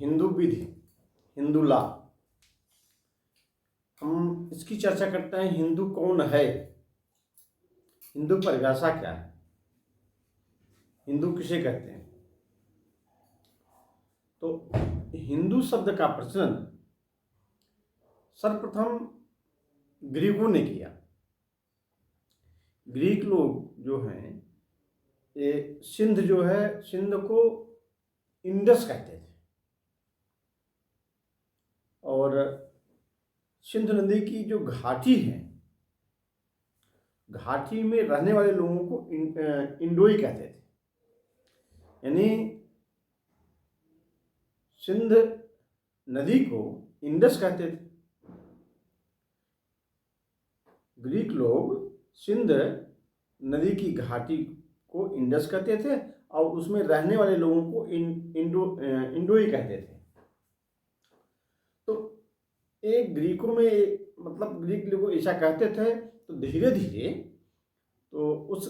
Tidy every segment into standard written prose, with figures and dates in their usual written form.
हिंदू विधि, Hindu law, हम इसकी चर्चा करते हैं। हिंदू कौन है, हिंदू परिभाषा क्या है, हिंदू किसे कहते हैं। तो हिंदू शब्द का प्रचलन सर्वप्रथम ग्रीकों ने किया। ग्रीक लोग जो हैं, ये सिंध जो है, सिंध को इंडस कहते थे, और सिंध नदी की जो घाटी है, घाटी में रहने वाले लोगों को इंडोई कहते थे। यानी सिंध नदी को इंडस कहते थे। ग्रीक लोग सिंध नदी की घाटी को इंडस कहते थे और उसमें रहने वाले लोगों को इंडोई कहते थे। तो एक ग्रीकों में, मतलब ग्रीक लोग ऐसा कहते थे, तो धीरे धीरे तो उस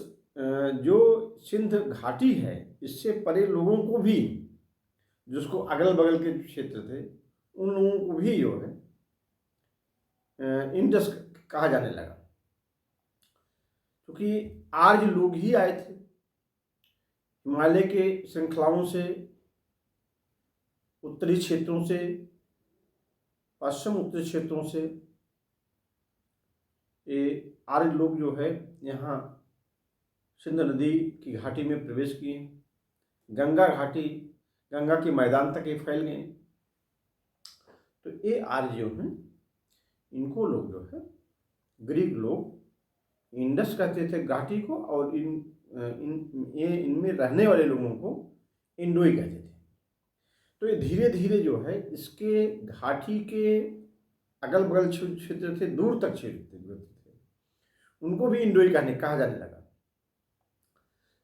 जो सिंध घाटी है, इससे परे लोगों को भी, जिसको अगल बगल के क्षेत्र थे, उन लोगों को भी जो है इंडस कहा जाने लगा, क्योंकि आर्य लोग ही आए थे हिमालय के श्रृंखलाओं से, उत्तरी क्षेत्रों से, पश्चिम उत्तरी क्षेत्रों से। ये आर्य लोग जो है यहाँ सिंध नदी की घाटी में प्रवेश किए। गंगा घाटी, गंगा के मैदान तक ये फैल गए। तो ये आर्य जो हैं, इनको लोग जो है, ग्रीक लोग इंडस कहते थे घाटी को, और इनमें रहने वाले लोगों को इंडोई कहते थे। तो ये धीरे धीरे जो है, इसके घाटी के अगल बगल क्षेत्र थे, दूर तक क्षेत्र थे, उनको भी इंडोई कहा जाने लगा।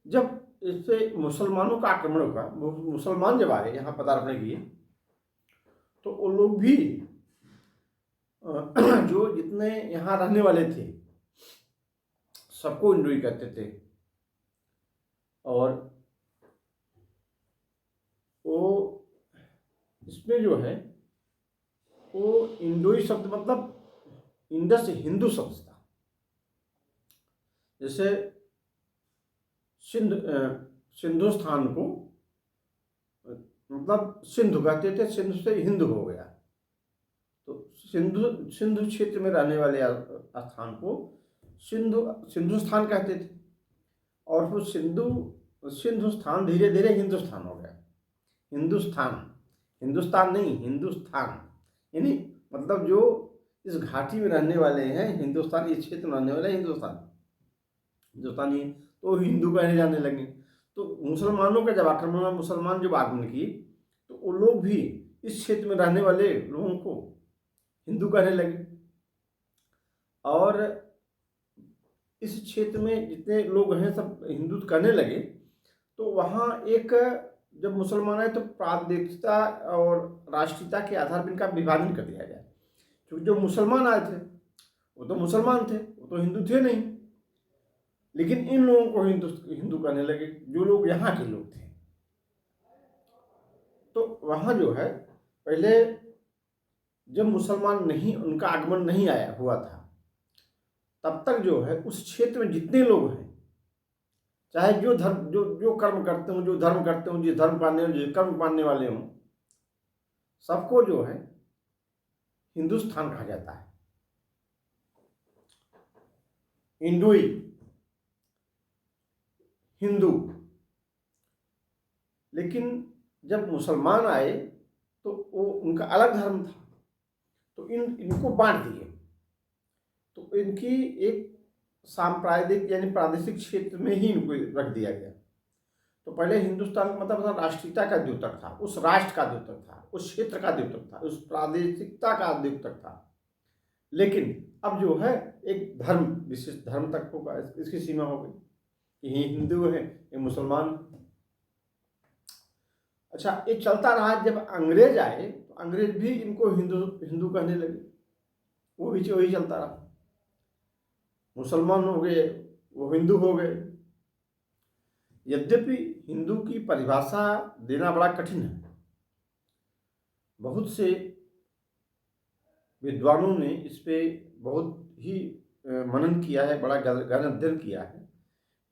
जब इससे मुसलमानों का आक्रमण हुआ, मुसलमान जब आए यहाँ पदार्पण किए, तो वो लोग भी जो जितने यहाँ रहने वाले थे सबको इंडोई कहते थे। और वो इसमें जो है, वो इंडोई शब्द मतलब इंडस हिंदू शब्द था। जैसे सिंधुस्थान को मतलब सिंधु कहते थे, सिंधु से हिंदू हो गया। तो सिंधु क्षेत्र में रहने वाले स्थान को सिंधुस्थान कहते थे, और फिर सिंधुस्थान धीरे धीरे हिंदुस्तान हो गया। हिंदुस्तान नहीं, हिंदुस्तान, यानी मतलब जो इस घाटी में रहने वाले हैं, हिंदुस्तान, इस क्षेत्र में रहने वाले हिंदुस्तानी, तो हिंदू कहने जाने लगे। तो मुसलमानों का जब आक्रमण हुआ, मुसलमान जब आगमन किए, तो वो लोग भी इस क्षेत्र में रहने वाले लोगों को हिंदू कहने लगे। और इस क्षेत्र में जितने लोग हैं सब हिंदू कहने लगे। तो वहाँ एक, जब मुसलमान आए तो प्रादेशिकता और राष्ट्रीयता के आधार पर इनका विभाजन कर दिया गया, क्योंकि जो मुसलमान आए थे वो तो मुसलमान थे, वो तो हिंदू थे नहीं, लेकिन इन लोगों को हिंदू कहने लगे, जो लोग यहाँ के लोग थे। तो वहाँ जो है, पहले जब मुसलमान नहीं, उनका आगमन नहीं आया हुआ था, तब तक जो है उस क्षेत्र में जितने लोग हैं, चाहे जो धर्म, जो कर्म करते हों, जो धर्म करते हों, जिस धर्म मानने, जिस कर्म मानने वाले हों, सबको जो है हिंदुस्तान कहा जाता है। इंडोई, हिंदू। लेकिन जब मुसलमान आए तो वो उनका अलग धर्म था, तो इनको बांट दिए। तो इनकी एक सांप्रदायिक यानी प्रादेशिक क्षेत्र में ही इनको रख दिया गया। तो पहले हिंदुस्तान का मतलब राष्ट्रीयता का द्योतक था, उस राष्ट्र का द्योतक था, उस क्षेत्र का द्योतक था, उस प्रादेशिकता का द्योतक था। लेकिन अब जो है एक धर्म, विशिष्ट धर्म तक होगा, इसकी सीमा हो गई कि ये हिंदू है, ये मुसलमान। अच्छा, ये चलता रहा। जब अंग्रेज आए तो अंग्रेज भी इनको हिंदू कहने लगे, वो भी वही चलता रहा। मुसलमान हो गए, वो हिंदू हो गए। यद्यपि हिंदू की परिभाषा देना बड़ा कठिन है, बहुत से विद्वानों ने इस पे बहुत ही मनन किया है, बड़ा गहन अध्ययन किया है,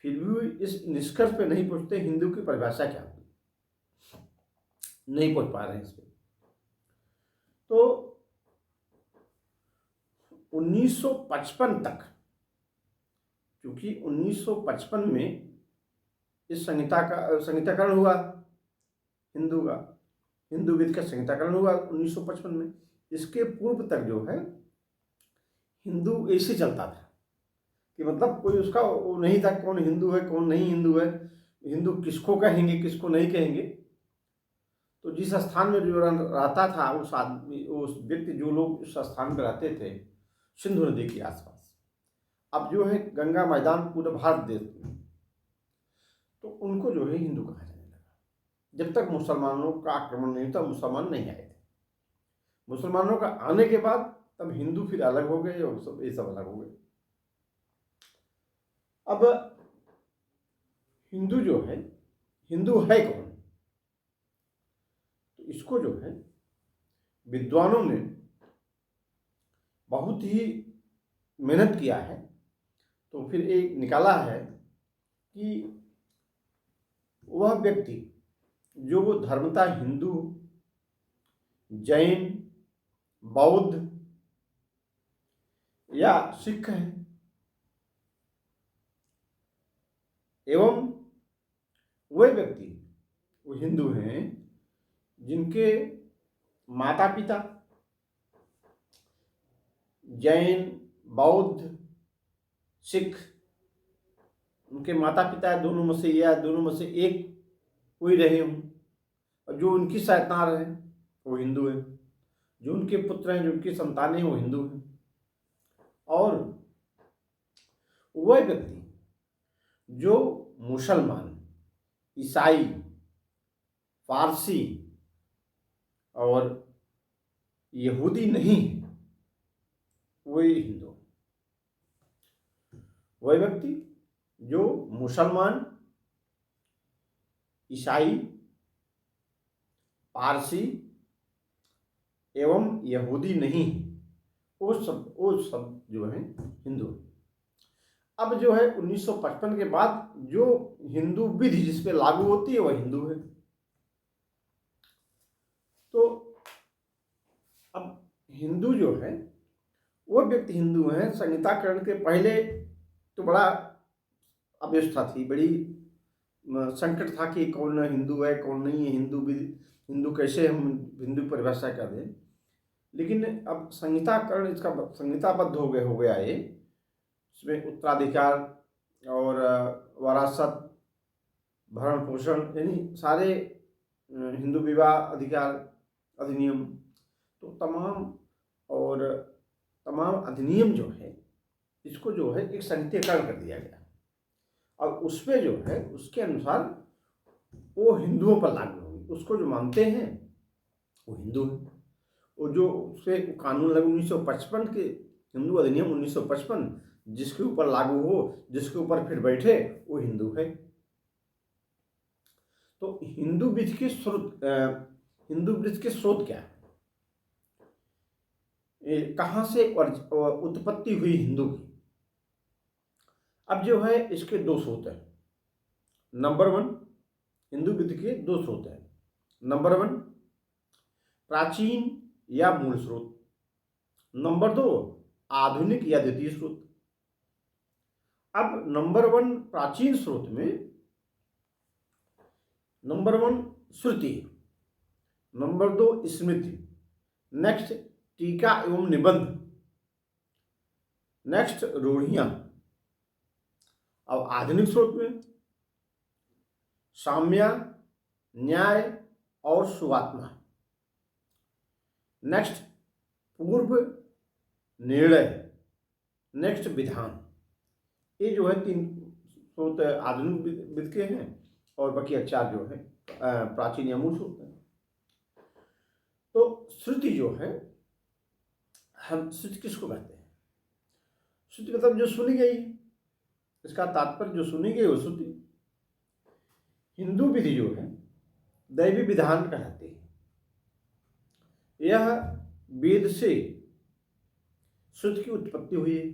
फिर भी इस निष्कर्ष पे नहीं पहुंचते हिंदू की परिभाषा क्या होती, नहीं पहुंच पा रहे हैं इस पे। तो 1955 तक, क्योंकि 1955 में इस संहिताकरण हुआ हिंदू विध का संहिताकरण हुआ 1955 में। इसके पूर्व तक जो है हिंदू ऐसे चलता था कि मतलब कोई उसका वो नहीं था कौन हिंदू है कौन नहीं हिंदू है, हिंदू किसको कहेंगे किसको नहीं कहेंगे। तो जिस स्थान में जो रहता था उस आदमी उस व्यक्ति जो लोग उस स्थान पर रहते थे सिंधु नदी के आसपास, अब जो है गंगा मैदान पूरे भारत देश में, तो उनको जो है हिंदू कहा जाने लगा। जब तक मुसलमानों का आक्रमण नहीं था, मुसलमान नहीं आए थे। मुसलमानों का आने के बाद तब हिंदू फिर अलग हो गए और सब ये सब अलग हो गए। अब हिंदू जो है, हिंदू है कौन, तो इसको जो है विद्वानों ने बहुत ही मेहनत किया है, तो फिर एक निकाला है कि वह व्यक्ति जो वो धर्मता हिंदू, जैन, बौद्ध या सिख है, एवं वे व्यक्ति वो हिंदू हैं जिनके माता पिता जैन, बौद्ध, सिख, उनके माता पिता दोनों में से या दोनों में से एक कोई रहे हों, और जो उनकी संतान रहे वो हिंदू है, जो उनके पुत्र हैं जो उनकी संतानें वो हिंदू हैं। और वह व्यक्ति जो मुसलमान, ईसाई, फारसी और यहूदी नहीं वही हिंदू। वह व्यक्ति जो मुसलमान, ईसाई, पारसी एवं यहूदी नहीं, वो सब जो है हिंदू। अब जो है 1955 के बाद जो हिंदू विधि जिस पे लागू होती है वह हिंदू है। तो अब हिंदू जो है वो व्यक्ति हिंदू है। संहिताकरण के पहले तो बड़ा अव्यवस्था थी, बड़ी संकट था कि कौन हिंदू है कौन नहीं है, हिंदू कैसे हम हिंदू परिभाषा कर दें। लेकिन अब संहिताकरण इसका संहिताबद्ध हो गया ये, इसमें उत्तराधिकार और वरासत, भरण पोषण यानी सारे हिंदू विवाह अधिकार अधिनियम, तो तमाम अधिनियम जो है इसको जो है एक संहिताकरण कर दिया गया, और उसमें जो है उसके अनुसार वो हिंदुओं पर लागू होगी। उसको जो मानते हैं वो हिंदू है। वो जो उसके कानून लगे 1955 के हिंदू अधिनियम 1955 जिसके ऊपर लागू हो, जिसके ऊपर फिर बैठे वो हिंदू है। तो हिंदू विधि के स्रोत क्या है, कहाँ से उत्पत्ति हुई हिंदू की। अब जो है इसके दो स्रोत हैं। नंबर 1, हिंदू विधि के दो स्रोत हैं। नंबर 1 प्राचीन या मूल स्रोत, नंबर 2 आधुनिक या द्वितीय स्रोत। अब नंबर 1 प्राचीन स्रोत में नंबर 1 श्रुति, नंबर 2 स्मृति, नेक्स्ट टीका एवं निबंध, नेक्स्ट रूढ़ियां। अब आधुनिक स्रोत में साम्य, न्याय और सुवात्मा, नेक्स्ट पूर्व, निर्णय, नेक्स्ट विधान। ये जो है 3 स्रोत आधुनिक विधि के हैं, और बाकी 4 जो है प्राचीन या मूल स्रोत हैं। तो श्रुति जो है, हम श्रुति किसको कहते हैं? श्रुति मतलब जो सुनी गई, इसका तात्पर्य जो सुनी गई वो श्रुति। हिंदू विधि जो है दैवी विधान कहलाती है। यह वेद से श्रुति की उत्पत्ति हुई है।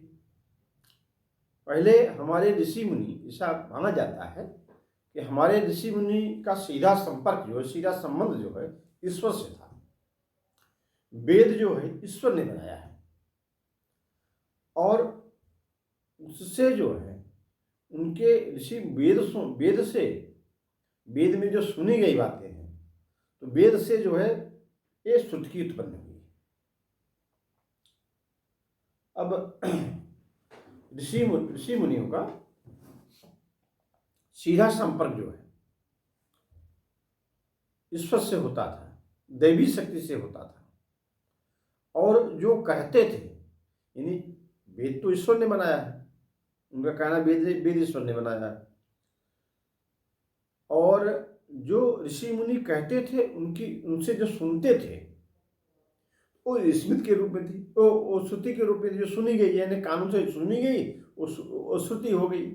पहले हमारे ऋषि मुनि, ऐसा माना जाता है कि हमारे ऋषि मुनि का सीधा संपर्क जो है, सीधा संबंध जो है ईश्वर से था। वेद जो है ईश्वर ने बनाया है और उससे जो है उनके ऋषि वेद से, वेद में जो सुनी गई बातें हैं, तो वेद से जो है ये श्रुति की उत्पन्न हुई। अब ऋषि मुनियों का सीधा संपर्क जो है ईश्वर से होता था, दैवी शक्ति से होता था। और जो कहते थे, यानी वेद तो ईश्वर ने बनाया है, उनका कहना वेद ईश्वर ने बनाया है, और जो ऋषि मुनि कहते थे उनसे जो सुनते थे वो स्मृति के रूप में थी, वो श्रुति के रूप में जो सुनी गई, यानी कानून से सुनी गई वो श्रुति हो गई।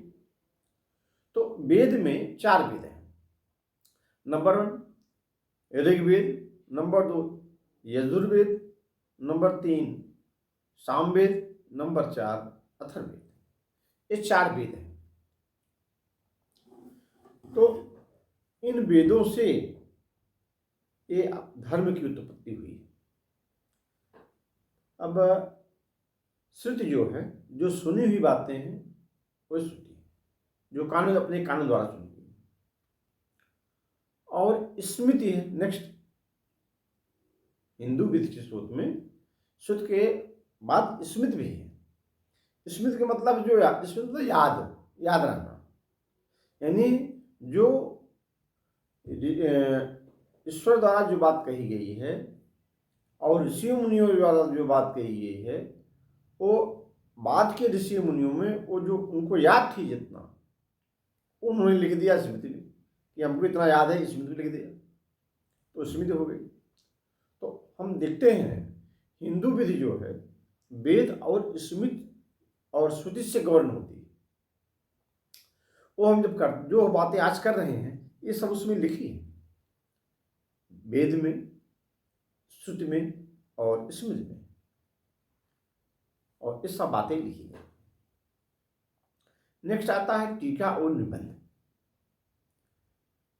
तो वेद में 4 वेद हैं। Number 1 Rigveda, number 2 Yajurveda, number 3 Samaveda, number 4 Atharvaveda. ये 4 वेद हैं। तो इन वेदों से ये धर्म की उत्पत्ति हुई। अब श्रुति जो है, जो सुनी हुई बातें हैं वो श्रुति है, जो कानून अपने कानून द्वारा सुनती है। और स्मृति है नेक्स्ट। हिंदू विधि के स्रोत में श्रुति के बाद स्मृति भी है। स्मृति का मतलब जो स्मृति मतलब याद रहना, यानी जो ईश्वर द्वारा जो बात कही गई है और ऋषि मुनियों द्वारा जो बात कही गई है, वो बाद के ऋषि मुनियों में वो जो उनको याद थी जितना, उन्होंने लिख दिया स्मृति में कि हमको इतना याद है, स्मृति में लिख दिया, तो स्मृति हो गई। तो हम देखते हैं हिंदू विधि जो है वेद और स्मृति और श्रुति से गवर्न होती है। वो हम जब जो बातें आज कर रहे हैं ये सब उसमें लिखी है, वेद में, श्रुति में और स्मृति में, और ये सब बातें लिखी गई। नेक्स्ट आता है टीका और निबंध।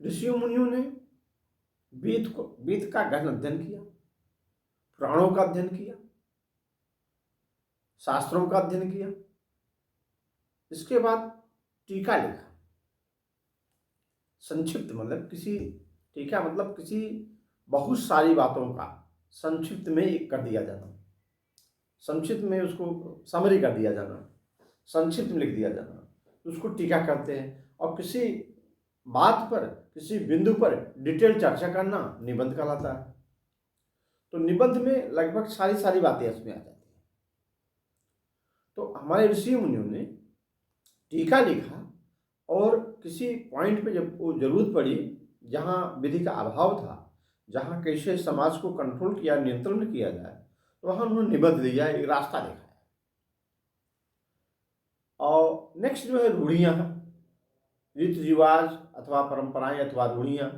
ऋषि मुनियों ने वेद का गहन अध्ययन किया, पुराणों का अध्ययन किया, शास्त्रों का अध्ययन किया, इसके बाद टीका लिखा। संक्षिप्त मतलब टीका मतलब किसी बहुत सारी बातों का संक्षिप्त में एक कर दिया जाना, संक्षिप्त में उसको समरी कर दिया जाना, संक्षिप्त में लिख दिया जाना, उसको टीका कहते हैं। और किसी बात पर, किसी बिंदु पर डिटेल चर्चा करना निबंध कहलाता है। तो निबंध में लगभग सारी बातें इसमें आ जाती हैं। तो हमारे ऋषि मुनियों ने टीका लिखा और किसी पॉइंट पे जब वो जरूरत पड़ी, जहाँ विधि का अभाव था, जहाँ कैसे समाज को कंट्रोल किया, नियंत्रण किया जाए, तो वहाँ उन्होंने निबंध दिया, एक रास्ता दिखाया। और नेक्स्ट जो है रूढ़ियाँ, रीति रिवाज अथवा परंपराएं अथवा रूढ़ियाँ,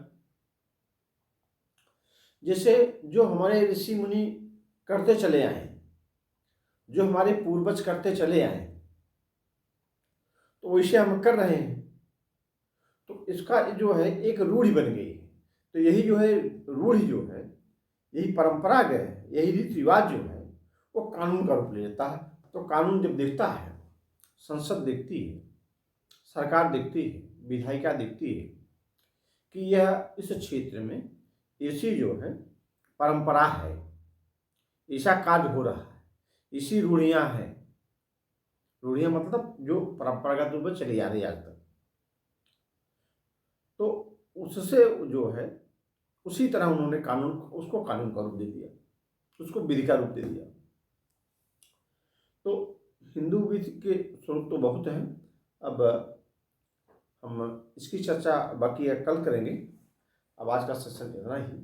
जैसे जो हमारे ऋषि मुनि करते चले आए, जो हमारे पूर्वज करते चले आए, तो वैसे हम कर रहे हैं, तो इसका जो है एक रूढ़ी बन गई है। तो यही जो है रूढ़ी जो है, यही परंपरा है, यही रीति रिवाज जो है वो कानून का रूप ले लेता है। तो कानून जब देखता है, संसद देखती है, सरकार देखती है, विधायिका देखती है कि यह इस क्षेत्र में ऐसी जो है परंपरा है, ऐसा कार्य हो रहा है, इसी रूढ़ियाँ हैं। रूढ़ियाँ मतलब जो परंपरागत रूप में चली आ रही है आज तक, तो उससे जो है उसी तरह उन्होंने उसको कानून का रूप दे दिया, उसको विधि का रूप दे दिया। तो हिंदू विधि के स्वरूप तो बहुत हैं। अब हम इसकी चर्चा बाकी कल करेंगे। अब आज का सेशन इतना ही।